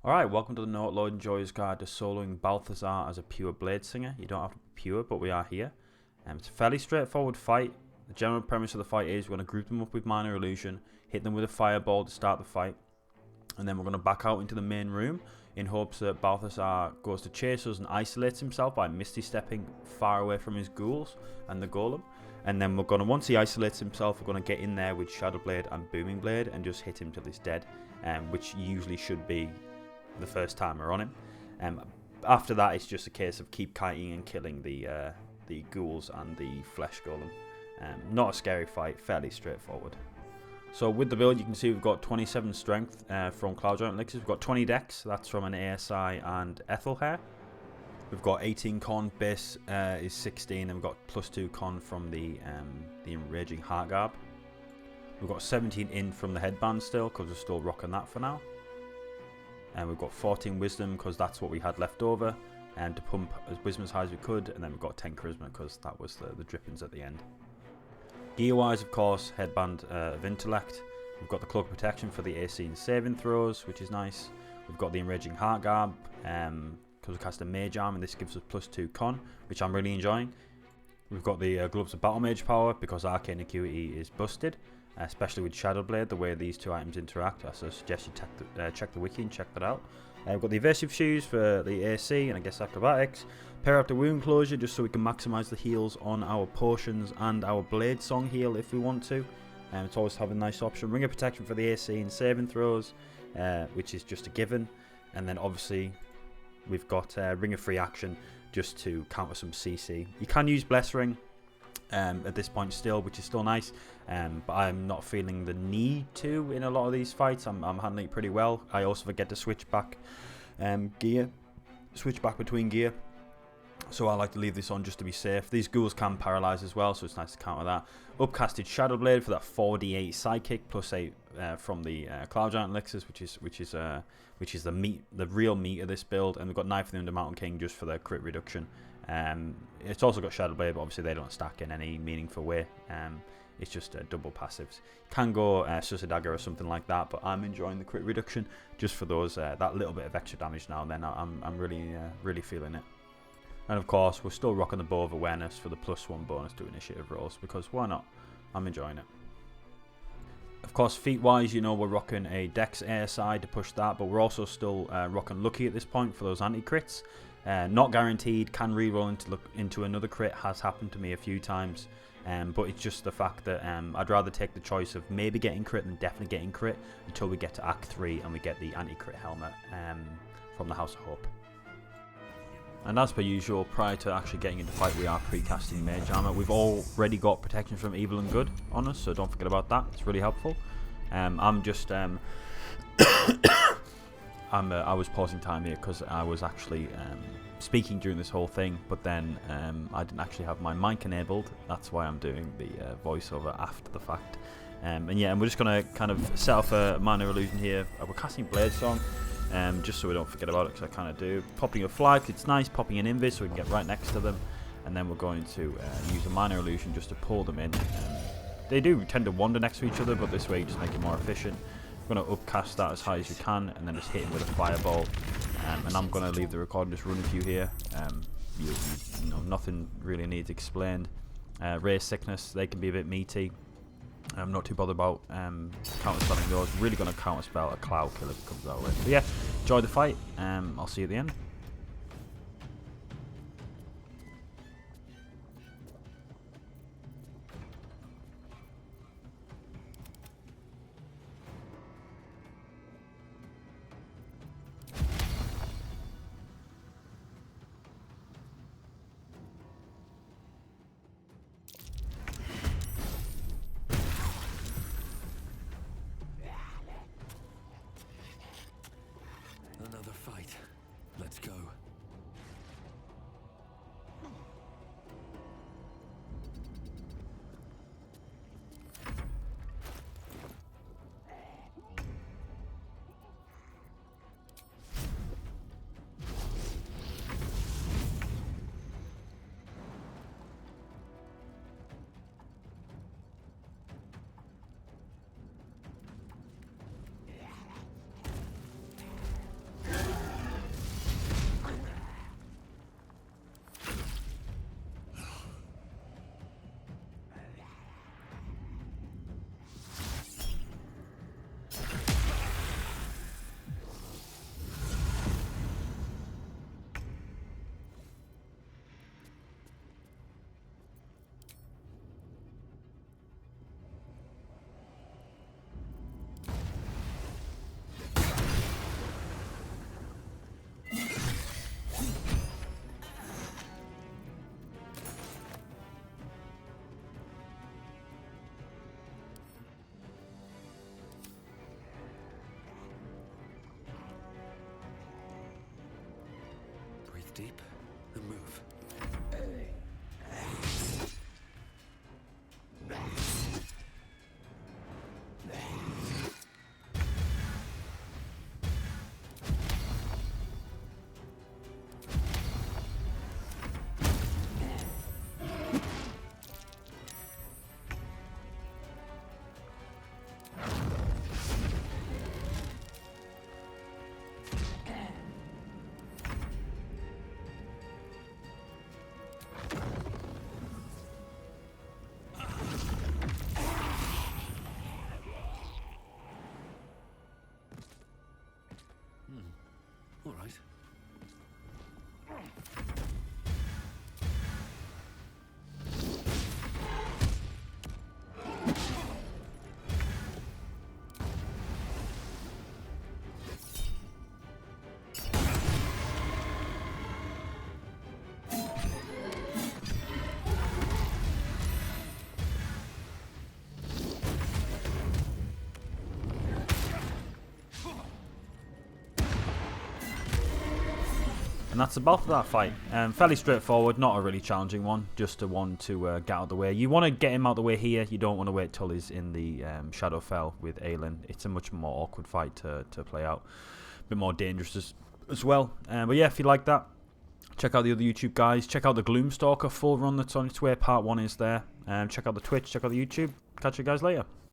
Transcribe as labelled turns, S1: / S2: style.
S1: Alright, welcome to the Note Lord Enjoyer's Guide to soloing Balthazar as a pure bladesinger. You don't have to be pure, but we are here. It's a fairly straightforward fight. The general premise of the fight is we're going to group them up with Minor Illusion, hit them with a fireball to start the fight, and then we're going to back out into the main room in hopes that Balthazar goes to chase us and isolates himself by misty stepping far away from his ghouls and the golem. And then we're going to, once he isolates himself, we're going to get in there with Shadow Blade and Booming Blade and just hit him till he's dead, which usually should be the first time we're on him. After that, it's just a case of keep kiting and killing the ghouls and the flesh golem. Not a scary fight, fairly straightforward. So with the build, you can see we've got 27 strength from Cloud Giant Elixirs. We've got 20 dex, that's from an ASI and Ethelhair. We've got 18 con, base is 16, and we've got +2 con from the Enraging Heart Garb. We've got 17 in from the headband still, because we're still rocking that for now. And we've got 14 wisdom, because that's what we had left over, and to pump as wisdom as high as we could. And then we've got 10 charisma, because that was the drippings at the end. Gear wise, of course, headband of intellect. We've got the cloak of protection for the AC and saving throws, which is nice. We've got the Enraging Heart Garb, because we cast a mage arm, and this gives us +2 con, which I'm really enjoying. We've got the gloves of battle mage power, because arcane acuity is busted, especially with Shadow Blade, the way these two items interact. So I suggest you check the wiki and check that out. We've got the evasive shoes for the AC and I guess acrobatics. Pair up the wound closure just so we can maximise the heals on our potions and our blade song heal if we want to. It's always have a nice option. Ring of protection for the AC and saving throws, which is just a given. And then obviously we've got ring of free action just to counter some CC. You can use Bless Ring at this point still, which is still nice, but I'm not feeling the need to in a lot of these fights. I'm handling it pretty well. I also forget to switch back between gear, so I like to leave this on just to be safe. These ghouls can paralyze as well, so it's nice to counter that. Upcasted Shadow Blade for that 4d8 sidekick +8 from the Cloud Giant Elixirs, which is the real meat of this build. And we've got Knife of the Undermountain King just for the crit reduction. It's also got Shadow Blade, but obviously they don't stack in any meaningful way. It's just double passives. Can go Suicide Dagger or something like that, but I'm enjoying the crit reduction just for those that little bit of extra damage now and then. I'm really feeling it. And of course, we're still rocking the Bow of Awareness for the +1 bonus to initiative rolls, because why not? I'm enjoying it. Of course, feat-wise, we're rocking a Dex ASI to push that, but we're also still rocking Lucky at this point for those anti-crits. Not guaranteed, can reroll into another crit, has happened to me a few times. But it's just the fact that I'd rather take the choice of maybe getting crit than definitely getting crit until we get to Act 3 and we get the anti-crit helmet from the House of Hope. And as per usual, prior to actually getting into fight, we are pre-casting mage armor. We've already got protection from evil and good on us, so don't forget about that. It's really helpful. I'm just I was pausing time here because I was actually speaking during this whole thing, but then I didn't actually have my mic enabled. That's why I'm doing the voiceover after the fact. And we're just going to kind of set off a Minor Illusion here. We're casting Blade Song, just so we don't forget about it, because I kind of do. Popping a flag, it's nice. Popping an Invis so we can get right next to them. And then we're going to use a Minor Illusion just to pull them in. They do tend to wander next to each other, but this way you just make it more efficient. I'm going to upcast that as high as you can, and then just hit him with a fireball. And I'm going to leave the recording just running for you here. Nothing really needs explained. Ray Sickness, they can be a bit meaty. I'm not too bothered about counterspelling those. Really going to counterspell a Cloud Kill if it comes that way. But yeah, enjoy the fight. I'll see you at the end.
S2: Another fight. Let's go. yourself deep and move. All right.
S1: And that's the Balthazar fight. Fairly straightforward, not a really challenging one, just a one to get out of the way. You want to get him out of the way here, you don't want to wait till he's in the Shadowfell with Aelin. It's a much more awkward fight to play out, a bit more dangerous as well. But yeah, if you like that, check out the other YouTube guys, check out the Gloomstalker full run that's on its way, part 1 is there. Check out the Twitch, check out the YouTube, catch you guys later.